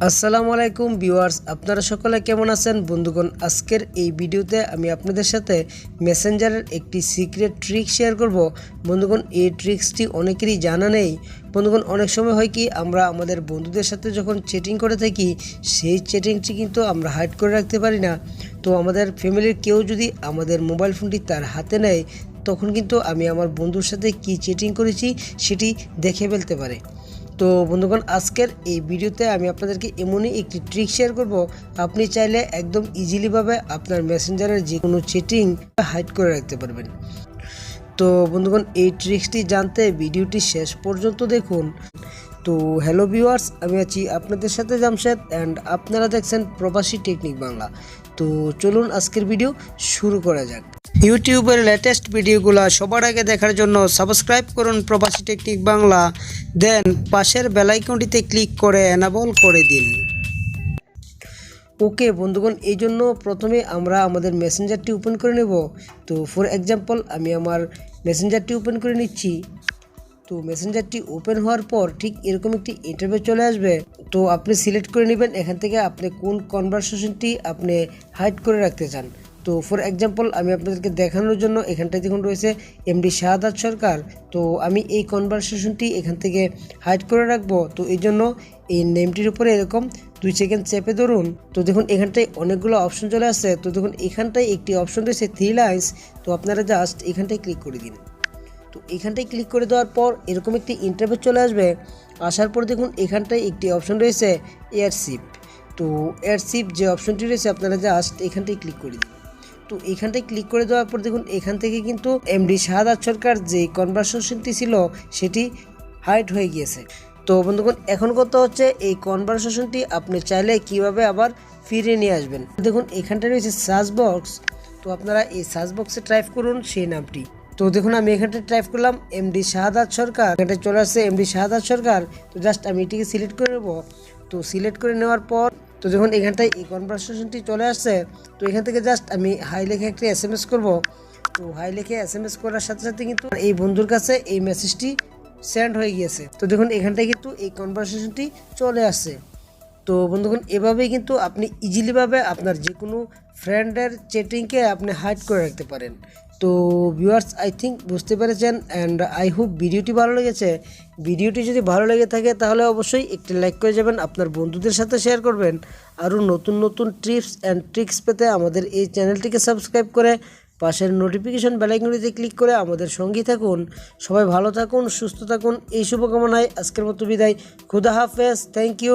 আসসালামু আলাইকুম ভিউয়ার্স, আপনারা সকলে কেমন আছেন বন্ধুগণ। আজকের এই ভিডিওতে আমি আপনাদের সাথে মেসেঞ্জারের একটি সিক্রেট ট্রিক শেয়ার করব। বন্ধুগণ, এই ট্রিক্সটি অনেকেরই জানা নেই। বন্ধুগণ, অনেক সময় হয় কি আমরা আমাদের বন্ধুদের সাথে যখন চ্যাটিং করে থাকি সেই চ্যাটিংটি কিন্তু আমরা হাইড করে রাখতে পারি না। তো আমাদের ফ্যামিলির কেউ যদি আমাদের মোবাইল ফোনটি তার হাতে নেয় তখন কিন্তু আমি আমার বন্ধুর সাথে কি চ্যাটিং করেছি সেটি দেখে ফেলতে পারে। তো বন্ধুগণ, আজকের এই ভিডিওতে আমি আপনাদেরকে এমনই একটি ট্রিক শেয়ার করব, আপনি চাইলে একদম ইজিলিভাবে আপনার মেসেঞ্জারের যে কোনো চ্যাটিং হাইড করে রাখতে পারবেন। তো বন্ধুগণ, এই ট্রিক্সটি জানতে ভিডিওটি শেষ পর্যন্ত দেখুন। তো হ্যালো ভিউয়ার্স, আমি আছি আপনাদের সাথে জামশেদ অ্যান্ড আপনারা দেখছেন প্রবাসী টেকনিক বাংলা। তো চলুন আজকের ভিডিও শুরু করা যাক। ইউটিউবের লেটেস্ট ভিডিওগুলো সবার আগে দেখার জন্য সাবস্ক্রাইব করুন প্রবাসী টেকনিক বাংলা, দেন পাশের বেল আইকনটিতে ক্লিক করে এনাবল করে দিন। ওকে বন্ধুগণ, এই জন্য প্রথমে আমরা আমাদের মেসেঞ্জারটি ওপেন করে নেব। তো ফর এক্সাম্পল আমি আমার মেসেঞ্জারটি ওপেন করে নিচ্ছি। তো মেসেঞ্জারটি ওপেন হওয়ার পর ঠিক এরকম একটি ইন্টারফেস চলে আসবে। তো আপনি সিলেক্ট করে নেবেন এখান থেকে আপনি কোন কনভারসেশনটি আপনি হাইড করে রাখতে চান। তো ফর এক্সাম্পল আমি আপনাদেরকে দেখানোর জন্য এখানটায় দেখুন রয়েছে এমডি শাহাদাত সরকার। তো আমি এই কনভারসেশনটি এখান থেকে হাইড করে রাখবো। তো এই জন্য এই নেমটির উপরে এরকম 2 সেকেন্ড চেপে ধরুন। তো দেখুন এখানটায় অনেকগুলো অপশন চলে আসছে। তো দেখুন এখানটায় একটি অপশন রয়েছে 3 লাইন্স। তো আপনারা জাস্ট এখানটায় ক্লিক করে দিন। তো এখানটায় ক্লিক করে দেওয়ার পর এরকম একটি ইন্টারফেস চলে আসবে। আসার পর দেখুন এখানটায় একটি অপশন রয়েছে এয়ারশিপ। তো এয়ারশিপ যে অপশনটি রয়েছে আপনারা জাস্ট এখানটায় ক্লিক করে দিন। তো এখানটায় ক্লিক করে দেওয়ার পর দেখুন এখান থেকে কিন্তু এমডি শাহাদাত সরকার যে কনভারসেশনটি ছিল সেটি হাইড হয়ে গিয়েছে। তো বন্ধুগণ, এখন কথা হচ্ছে এই কনভারসেশনটি আপনি চাইলে কিভাবে আবার ফিরিয়ে নিয়ে আসবেন। দেখুন এখানটা রয়েছে সার্চ বক্স। তো আপনারা এই সার্চ বক্সে টাইপ করুন সেই নামটি। তো দেখুন আমি এখানটা টাইপ করলাম এমডি শাহাদাত সরকার, এখানটায় চলে আসছে এমডি শাহাদাত সরকার। তো জাস্ট আমি এটিকে সিলেক্ট করে নেব। তো সিলেক্ট করে নেওয়ার পর তো দেখুন এখানটায় এই কনভারসেশনটি চলে আসছে। তো এখান থেকে জাস্ট আমি হাই লিখে একটি SMS করব। তো হাই লিখে SMS করার সাথে সাথে কিন্তু এই বন্ধুর কাছে এই মেসেজটি সেন্ড হয়ে গিয়েছে। তো দেখুন এখানটায় কিন্তু এই কনভারসেশনটি চলে আসছে। তো বন্ধুগণ, এভাবেই কিন্তু আপনি ইজিলিভাবে আপনার যে কোনো ফ্রেন্ডের চ্যাটিংকে আপনি হাইড করে রাখতে পারেন। তো ভিউয়ার্স, আই থিঙ্ক বুঝতে পেরেছেন অ্যান্ড আই হোপ ভিডিওটি ভালো লেগেছে। ভিডিওটি যদি ভালো লেগে থাকে তাহলে অবশ্যই একটি লাইক করে যাবেন, আপনার বন্ধুদের সাথে শেয়ার করবেন। আরও নতুন নতুন টিপস অ্যান্ড ট্রিক্স পেতে আমাদের এই চ্যানেলটিকে সাবস্ক্রাইব করে পাশের নোটিফিকেশন বেল আইকনটিতে ক্লিক করে আমাদের সঙ্গী থাকুন। সবাই ভালো থাকুন, সুস্থ থাকুন, এই শুভকামনায় আজকের মতো বিদায়। খুদা হাফেজ, থ্যাংক ইউ।